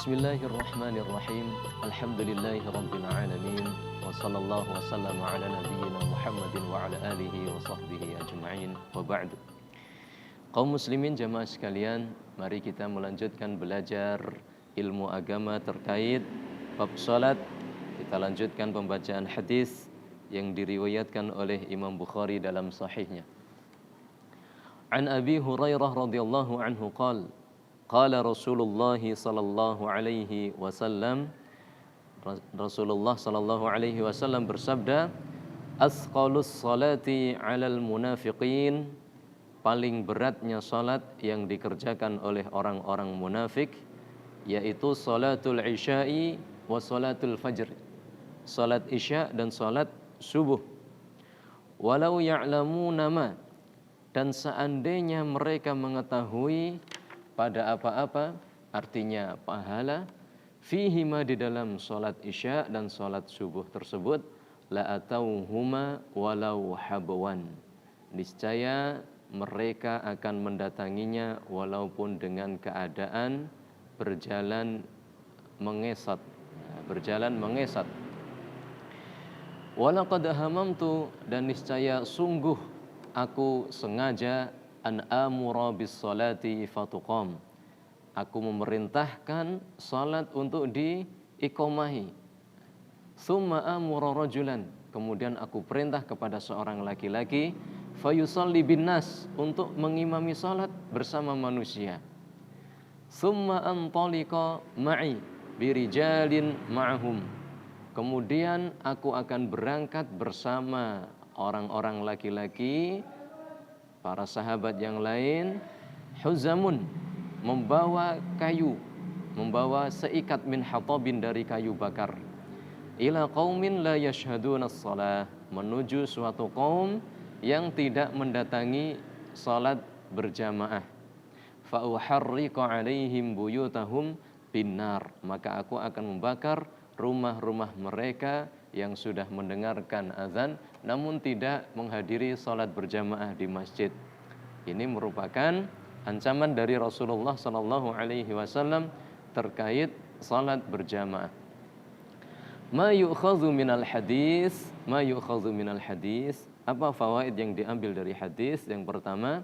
Bismillahirrahmanirrahim. Alhamdulillahirabbil alamin. Wa sallallahu wasallam ala nabiyyina Muhammadin wa ala alihi wa sahbihi ajma'in. Wa ba'du. Kaum muslimin jamaah sekalian, mari kita melanjutkan belajar ilmu agama terkait bab salat. Kita lanjutkan pembacaan hadis yang diriwayatkan oleh Imam Bukhari dalam sahihnya. An Abi Hurairah radhiyallahu anhu qala qala Rasulullah sallallahu alaihi wasallam, Rasulullah sallallahu alaihi wasallam bersabda, asqalus salati 'alal munafiqin, paling beratnya salat yang dikerjakan oleh orang-orang munafik yaitu salatul isya'i wa salatul fajr, salat isya dan salat subuh. Walau ya'lamuna ma, dan seandainya mereka mengetahui pada apa-apa, artinya pahala, fihima di dalam salat isya dan salat subuh tersebut, la atauhuma walau habwan, niscaya mereka akan mendatanginya walaupun dengan keadaan berjalan mengesat. Walaqad hamamtu, dan niscaya sungguh aku sengaja an amura bis salati fatuqam, aku memerintahkan salat untuk diiqomahi. Summa amura rajulan, kemudian aku perintah kepada seorang laki-laki, fayusalli bin nas, untuk mengimami salat bersama manusia. Summa antaliqa ma'i birijalin ma'hum, kemudian aku akan berangkat bersama orang-orang laki-laki, para sahabat yang lain, huzamun, membawa kayu, membawa seikat min hatabin, dari kayu bakar, ila qaumin la yashhaduna shalah, menuju suatu kaum yang tidak mendatangi salat berjamaah. Fa uharriqu alaihim buyutahum binnar, maka aku akan membakar rumah-rumah mereka yang sudah mendengarkan azan namun tidak menghadiri salat berjamaah di masjid. Ini merupakan ancaman dari Rasulullah sallallahu alaihi wasallam terkait salat berjamaah. Ma yu'khadhu minal hadis, apa fawaid yang diambil dari hadis? Yang pertama,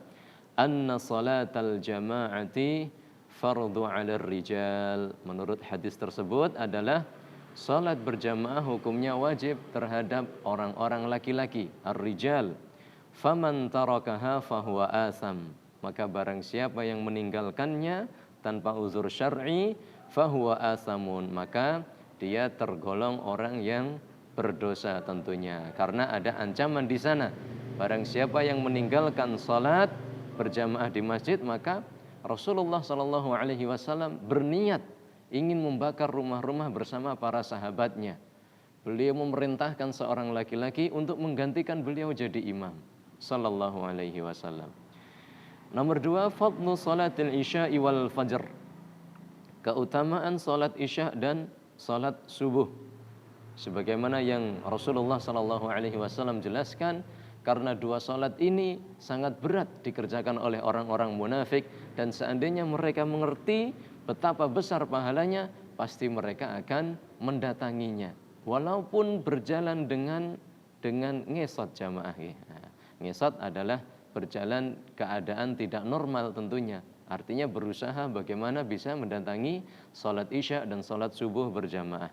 anna salatal jama'ati fardu 'alar rijal. Menurut hadis tersebut adalah salat berjamaah hukumnya wajib terhadap orang-orang laki-laki, ar-rijal. Faman tarakaha fahuwa asam, maka barang siapa yang meninggalkannya tanpa uzur syar'i, fahuwa asamun, maka dia tergolong orang yang berdosa tentunya, karena ada ancaman di sana. Barang siapa yang meninggalkan salat berjamaah di masjid, maka Rasulullah sallallahu alaihi wasallam berniat ingin membakar rumah-rumah bersama para sahabatnya. Beliau memerintahkan seorang laki-laki untuk menggantikan beliau jadi imam sallallahu alaihi wasallam. Nomor 2, fadlu salatil isya'i wal fajr, keutamaan salat isya dan salat subuh. Sebagaimana yang Rasulullah sallallahu alaihi wasallam jelaskan, karena dua salat ini sangat berat dikerjakan oleh orang-orang munafik, dan seandainya mereka mengerti betapa besar pahalanya, pasti mereka akan mendatanginya walaupun berjalan dengan ngesot jamaah. Ngesot adalah berjalan keadaan tidak normal tentunya, artinya berusaha bagaimana bisa mendatangi salat isya dan salat subuh berjamaah,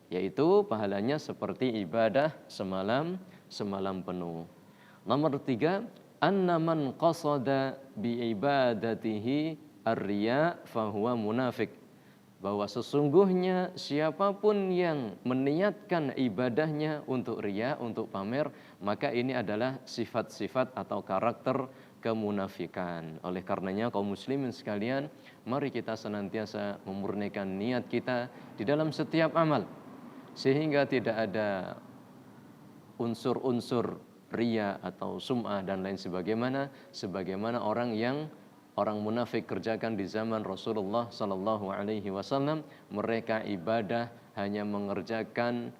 yaitu pahalanya seperti ibadah semalam penuh. Nomor 3, anna man qasada bi ibadatihi ar-riya fahuwa munafik, bahwa sesungguhnya siapapun yang meniatkan ibadahnya untuk riya, untuk pamer, maka ini adalah sifat-sifat atau karakter kemunafikan. Oleh karenanya kaum muslimin sekalian, mari kita senantiasa memurnikan niat kita di dalam setiap amal, sehingga tidak ada unsur-unsur riya atau sum'ah dan lain sebagaimana orang munafik kerjakan di zaman Rasulullah sallallahu alaihi wasallam. Mereka ibadah hanya mengerjakan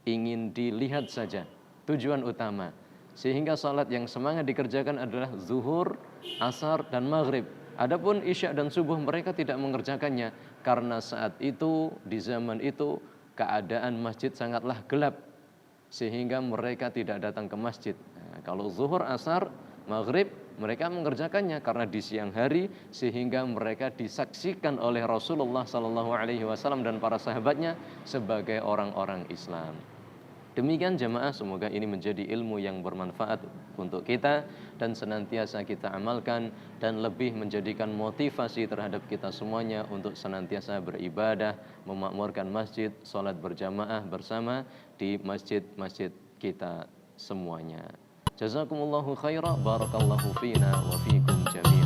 ingin dilihat saja, tujuan utama. Sehingga salat yang semangat dikerjakan adalah zuhur, asar dan maghrib. Adapun isya dan subuh mereka tidak mengerjakannya karena saat itu di zaman itu keadaan masjid sangatlah gelap sehingga mereka tidak datang ke masjid. Nah, kalau zuhur, asar, maghrib mereka mengerjakannya karena di siang hari sehingga mereka disaksikan oleh Rasulullah SAW dan para sahabatnya sebagai orang-orang Islam. Demikian jamaah, semoga ini menjadi ilmu yang bermanfaat untuk kita dan senantiasa kita amalkan dan lebih menjadikan motivasi terhadap kita semuanya untuk senantiasa beribadah, memakmurkan masjid, sholat berjamaah bersama di masjid-masjid kita semuanya. Jazakumullahu khairan, barakallahu fina wa fikum jami'an.